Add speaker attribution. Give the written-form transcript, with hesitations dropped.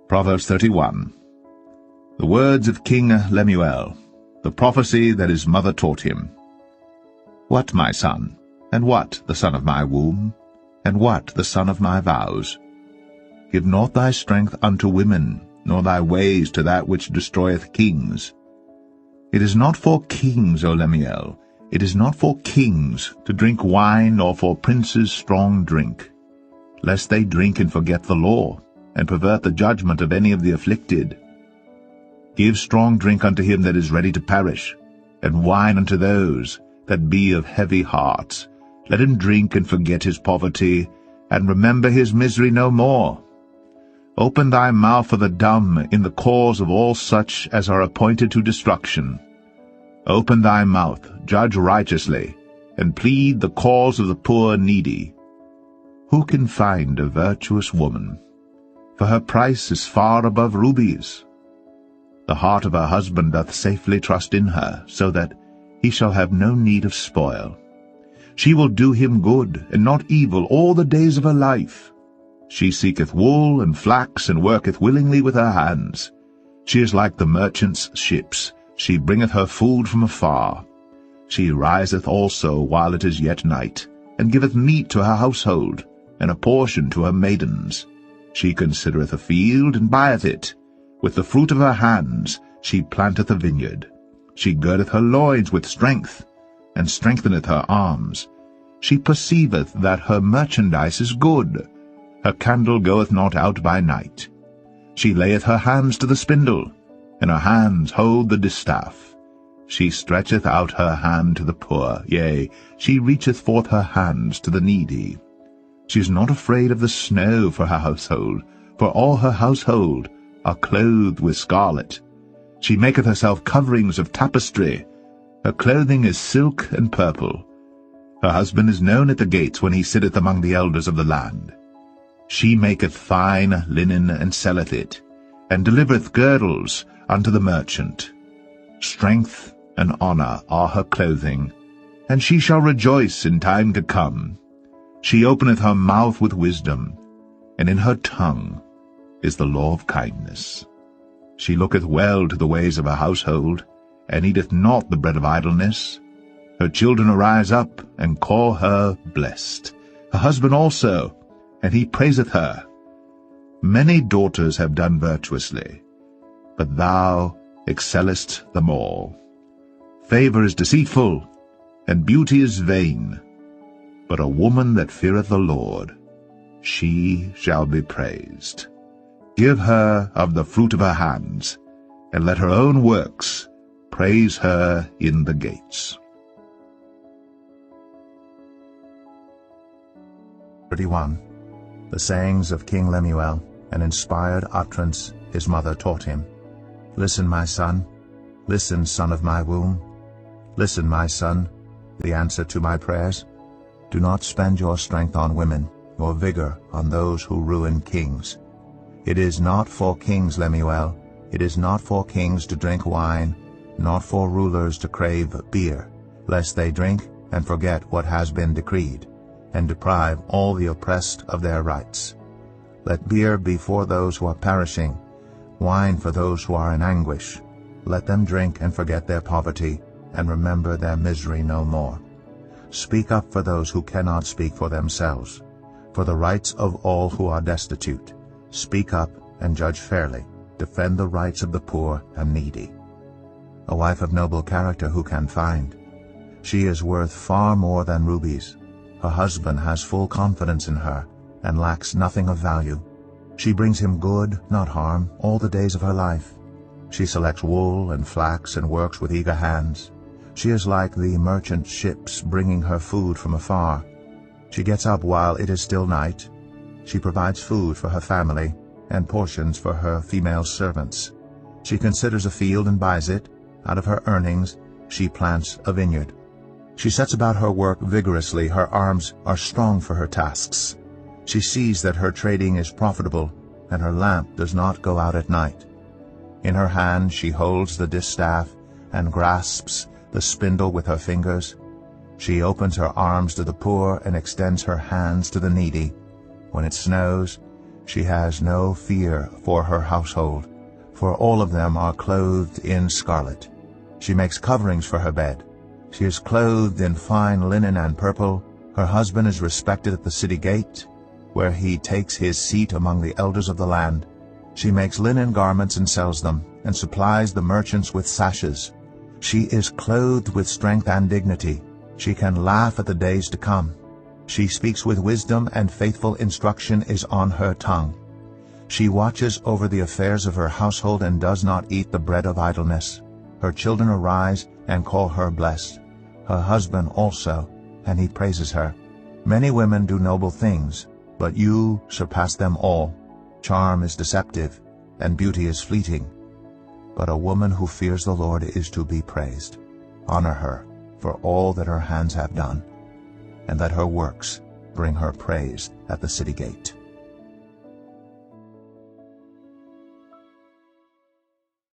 Speaker 1: Proverbs 31. The words of King Lemuel, the prophecy that his mother taught him. What, my son, and what the son of my womb, and what the son of my vows? Give not thy strength unto women, nor thy ways to that which destroyeth kings. It is not for kings, O Lemuel, it is not for kings to drink wine, nor for princes strong drink, lest they drink and forget the law, and pervert the judgment of any of the afflicted. Give strong drink unto him that is ready to perish, and wine unto those that be of heavy hearts. Let him drink and forget his poverty, and remember his misery no more. Open thy mouth for the dumb in the cause of all such as are appointed to destruction. Open thy mouth, judge righteously, and plead the cause of the poor needy. Who can find a virtuous woman? For her price is far above rubies. The heart of her husband doth safely trust in her, so that he shall have no need of spoil. She will do him good, and not evil, all the days of her life. She seeketh wool and flax, and worketh willingly with her hands. She is like the merchant's ships. She bringeth her food from afar. She riseth also while it is yet night, and giveth meat to her household, and a portion to her maidens. She considereth a field, and buyeth it. With the fruit of her hands she planteth a vineyard. She girdeth her loins with strength, and strengtheneth her arms. She perceiveth that her merchandise is good. Her candle goeth not out by night. She layeth her hands to the spindle, and her hands hold the distaff. She stretcheth out her hand to the poor, yea, she reacheth forth her hands to the needy. She is not afraid of the snow for her household, for all her household are clothed with scarlet. She maketh herself coverings of tapestry. Her clothing is silk and purple. Her husband is known at the gates when he sitteth among the elders of the land. She maketh fine linen and selleth it, and delivereth girdles unto the merchant. Strength and honor are her clothing, and she shall rejoice in time to come. She openeth her mouth with wisdom, and in her tongue is the law of kindness. She looketh well to the ways of her household, and eateth not the bread of idleness. Her children arise up, and call her blessed. Her husband also, and he praiseth her. Many daughters have done virtuously, but thou excellest them all. Favor is deceitful, and beauty is vain, but a woman that feareth the Lord, she shall be praised. Give her of the fruit of her hands, and let her own works praise her in the gates. 31. The sayings of King Lemuel, an inspired utterance his mother taught him. Listen, my son. Listen, son of my womb. Listen, my son, the answer to my prayers. Do not spend your strength on women, your vigor on those who ruin kings. It is not for kings, Lemuel, it is not for kings to drink wine, not for rulers to crave beer, lest they drink and forget what has been decreed, and deprive all the oppressed of their rights. Let beer be for those who are perishing, wine for those who are in anguish. Let them drink and forget their poverty, and remember their misery no more. Speak up for those who cannot speak for themselves, for the rights of all who are destitute. Speak up and judge fairly. Defend the rights of the poor and needy. A wife of noble character who can find? She is worth far more than rubies. Her husband has full confidence in her, and lacks nothing of value. She brings him good, not harm, all the days of her life. She selects wool and flax and works with eager hands. She is like the merchant ships bringing her food from afar. She gets up while it is still night. She provides food for her family, and portions for her female servants. She considers a field and buys it. Out of her earnings she plants a vineyard. She sets about her work vigorously. Her arms are strong for her tasks. She sees that her trading is profitable, and her lamp does not go out at night. In her hand she holds the distaff, and grasps the spindle with her fingers. She opens her arms to the poor, and extends her hands to the needy. When it snows,
Speaker 2: She has no fear for her household, for all of them are clothed in scarlet. She makes coverings for her bed. She is clothed in fine linen and purple. Her husband is respected at the city gate, where he takes his seat among the elders of the land. She makes linen garments and sells them, and supplies the merchants with sashes. She is clothed with strength and dignity. She can laugh at the days to come. She speaks with wisdom, and faithful instruction is on her tongue. She watches over the affairs of her household and does not eat the bread of idleness. Her children arise and call her blessed. Her husband also, and he praises her. Many women do noble things, but you surpass them all. Charm is deceptive, and beauty is fleeting. But a woman who fears the Lord is to be praised. Honor her for all that her hands have done, and let her works bring her praise at the city gate.